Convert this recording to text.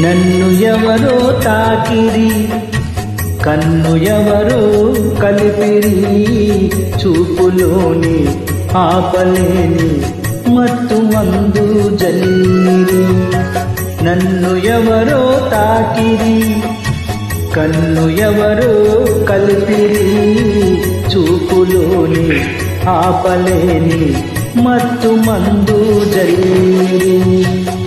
నన్ను ఎవరో తాకిరి, కన్ను ఎవరో కలిపిరి, చూపులోని ఆపలేని మత్తు మందు జల్లిరి. నన్ను ఎవరో తాకిరి, కన్ను ఎవరో కలిపిరి, చూపులోని ఆపలేని మత్తు మందు జల్లిరి.